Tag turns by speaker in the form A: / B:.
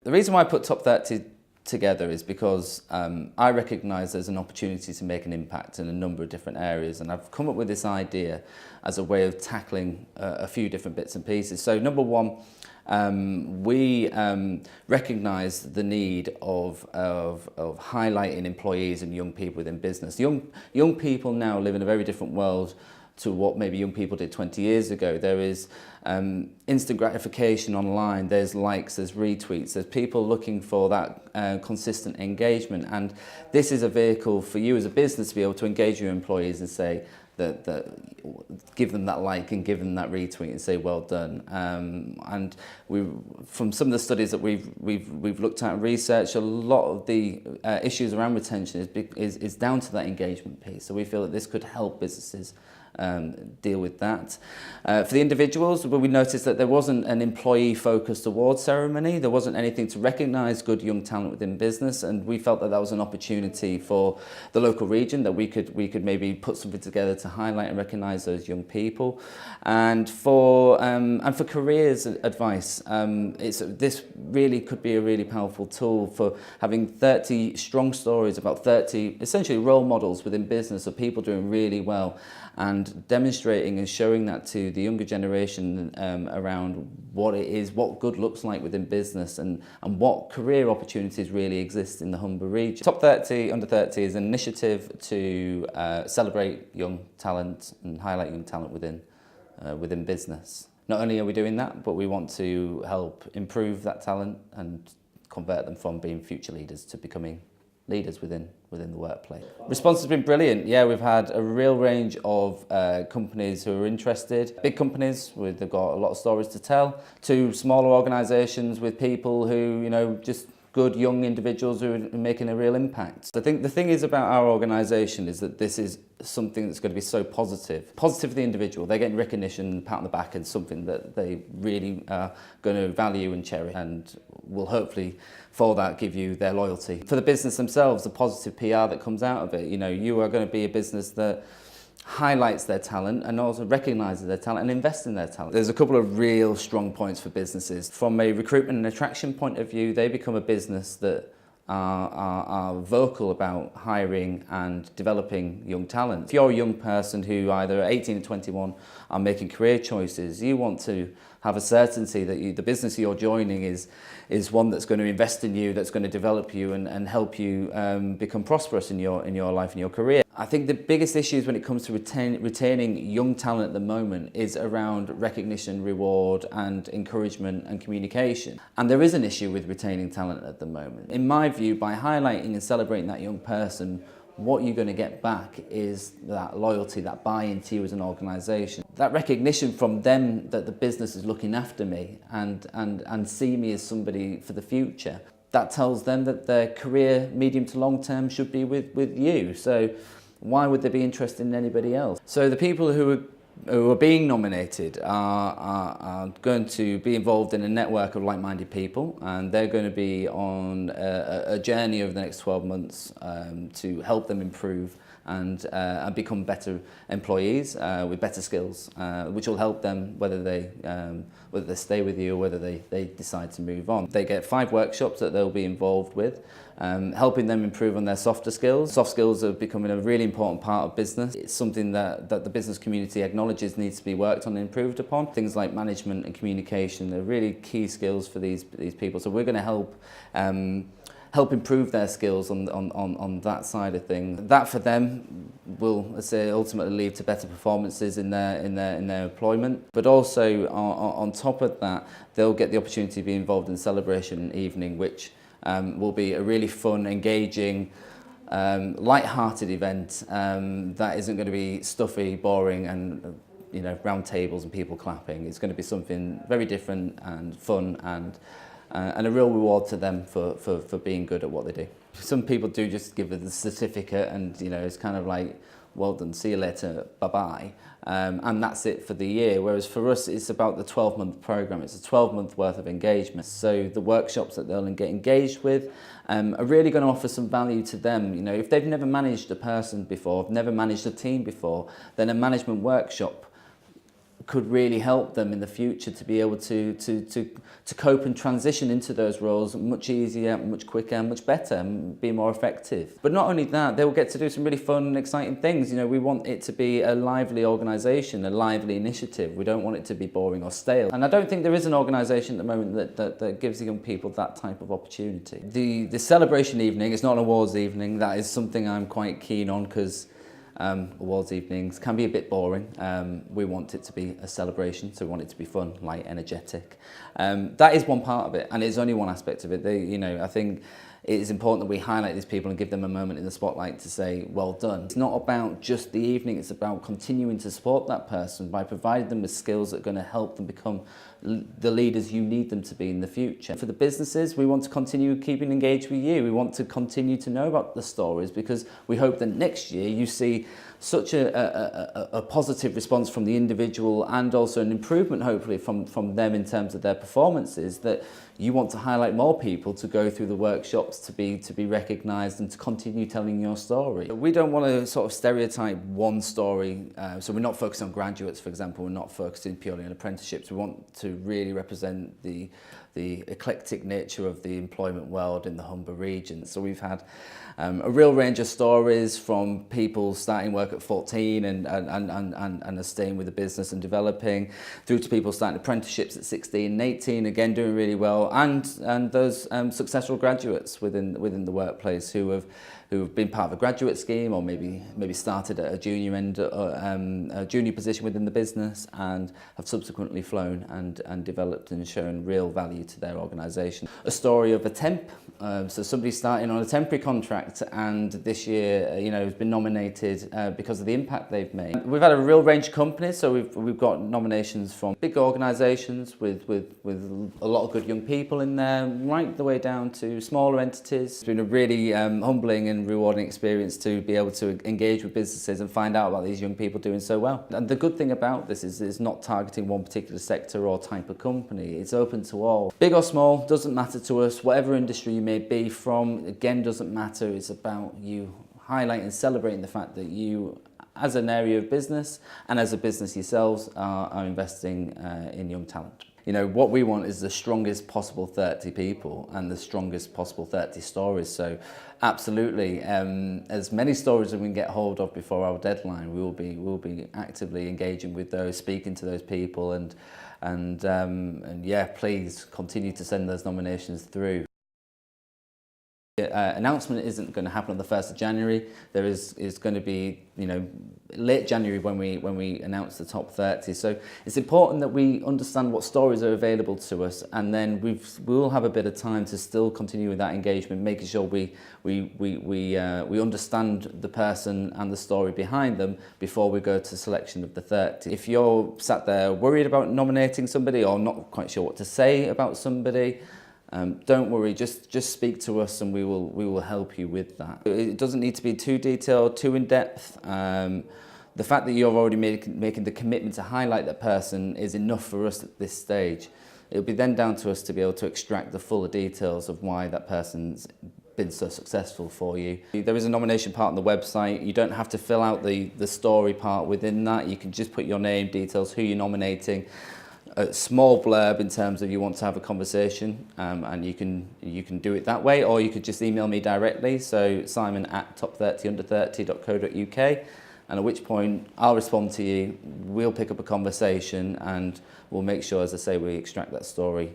A: The reason why I put Top 30 together is because I recognise there's an opportunity to make an impact in a number of different areas, and I've come up with this idea as a way of tackling a few different bits and pieces. So number one, we recognise the need of highlighting employees and young people within business. Young people now live in a very different world to what maybe young people did 20 years ago. There is instant gratification online, there's likes, there's retweets, there's people looking for that consistent engagement, and this is a vehicle for you as a business to be able to engage your employees and say that give them that like and give them that retweet and say well done. And from some of the studies that we've looked at and researched, a lot of the issues around retention is down to that engagement piece. So we feel that this could help businesses deal with that. For the individuals, we noticed that there wasn't an employee-focused award ceremony. There wasn't anything to recognise good young talent within business, and we felt that that was an opportunity for the local region, that we could maybe put something together to highlight and recognise those young people. And for careers advice, this really could be a really powerful tool for having 30 strong stories about 30 essentially role models within business of people doing really well, and demonstrating and showing that to the younger generation around what it is, what good looks like within business, and what career opportunities really exist in the Humber region. Top 30 Under 30 is an initiative to celebrate young talent and highlight young talent within business. Not only are we doing that, but we want to help improve that talent and convert them from being future leaders to becoming leaders within the workplace. Response has been brilliant. Yeah, we've had a real range of companies who are interested. Big companies they've got a lot of stories to tell, to smaller organisations with people who, just good young individuals who are making a real impact. I think the thing is about our organisation is that this is something that's going to be so positive. Positive for the individual. They're getting recognition, pat on the back, and something that they really are going to value and cherish, and will hopefully for that give you their loyalty. For the business themselves, the positive PR that comes out of it, you are going to be a business that highlights their talent and also recognises their talent and invests in their talent. There's a couple of real strong points for businesses. From a recruitment and attraction point of view, they become a business that are vocal about hiring and developing young talent. If you're a young person who either at 18 or 21 are making career choices, you want to have a certainty that the business you're joining is one that's going to invest in you, that's going to develop you and help you become prosperous in your life and your career. I think the biggest issues when it comes to retaining young talent at the moment is around recognition, reward and encouragement and communication. And there is an issue with retaining talent at the moment. In my view, by highlighting and celebrating that young person, what you're going to get back is that loyalty, that buy-in to you as an organisation. That recognition from them that the business is looking after me and see me as somebody for the future. That tells them that their career, medium to long term, should be with you. So why would they be interested in anybody else? So the people who are being nominated are going to be involved in a network of like-minded people, and they're going to be on a journey over the next 12 months to help them improve and become better employees with better skills, which will help them whether they stay with you or whether they decide to move on. They get 5 workshops that they'll be involved with, helping them improve on their softer skills. Soft skills are becoming a really important part of business. It's something that the business community acknowledges needs to be worked on and improved upon. Things like management and communication are really key skills for these people. So we're going to help improve their skills on that side of things. That for them will, let's say, ultimately lead to better performances in their employment. But also on top of that, they'll get the opportunity to be involved in celebration evening, which will be a really fun, engaging, light-hearted event that isn't going to be stuffy, boring, and round tables and people clapping. It's going to be something very different and fun and a real reward to them for being good at what they do. Some people do just give the certificate and it's kind of like, well done, see you later, bye-bye. And that's it for the year. Whereas for us, it's about the 12-month programme. It's a 12-month worth of engagement. So the workshops that they'll get engaged with are really going to offer some value to them. If they've never managed a person before, never managed a team before, then a management workshop could really help them in the future to be able to cope and transition into those roles much easier, much quicker, much better, and be more effective. But not only that, they will get to do some really fun and exciting things. You know, we want it to be a lively organisation, a lively initiative. We don't want it to be boring or stale. And I don't think there is an organisation at the moment that gives the young people that type of opportunity. The celebration evening is not an awards evening. That is something I'm quite keen on, because awards evenings can be a bit boring. We want it to be a celebration, so we want it to be fun, light, energetic. That is one part of it, and it's only one aspect of it. I think it is important that we highlight these people and give them a moment in the spotlight to say, well done. It's not about just the evening, it's about continuing to support that person by providing them with skills that are going to help them become the leaders you need them to be in the future. For the businesses, we want to continue keeping engaged with you. We want to continue to know about the stories, because we hope that next year you see such a positive response from the individual, and also an improvement hopefully from them in terms of their performances, that you want to highlight more people to go through the workshops, to be recognised, and to continue telling your story. We don't want to sort of stereotype one story, so we're not focused on graduates, for example. We're not focusing purely on apprenticeships. We want to really represent the eclectic nature of the employment world in the Humber region. So we've had a real range of stories, from people starting work at 14 and are staying with the business and developing, through to people starting apprenticeships at 16 and 18, again doing really well, and those successful graduates within the workplace who have been part of a graduate scheme, or maybe started at a junior position within the business, and have subsequently flown and developed and shown real value to their organisation. A story of a temp, so somebody starting on a temporary contract, and this year has been nominated because of the impact they've made. We've had a real range of companies, so we've got nominations from big organisations with a lot of good young people in there, right the way down to smaller entities. It's been a really humbling and rewarding experience to be able to engage with businesses and find out about these young people doing so well. And the good thing about this is it's not targeting one particular sector or type of company. It's open to all. Big or small, doesn't matter to us. Whatever industry you may be from, again, doesn't matter. It's about you highlighting and celebrating the fact that you, as an area of business and as a business yourselves, are investing in young talent. You know, what we want is the strongest possible 30 people and the strongest possible 30 stories. So absolutely, as many stories as we can get hold of before our deadline, we'll be actively engaging with those, speaking to those people, and yeah, please continue to send those nominations through. Announcement isn't going to happen on the 1st of January. There is going to be, late January when we announce the top 30. So it's important that we understand what stories are available to us, and then we'll have a bit of time to still continue with that engagement, making sure we understand the person and the story behind them before we go to selection of the 30. If you're sat there worried about nominating somebody, or not quite sure what to say about somebody, don't worry, just speak to us and we will help you with that. It doesn't need to be too detailed, too in-depth. The fact that you're already making the commitment to highlight that person is enough for us at this stage. It'll be then down to us to be able to extract the fuller details of why that person's been so successful for you. There is a nomination part on the website. You don't have to fill out the story part within that. You can just put your name, details, who you're nominating, a small blurb in terms of you want to have a conversation, and you can do it that way, or you could just email me directly, so simon@top30under30.co.uk, and at which point I'll respond to you, we'll pick up a conversation, and we'll make sure, as I say, we extract that story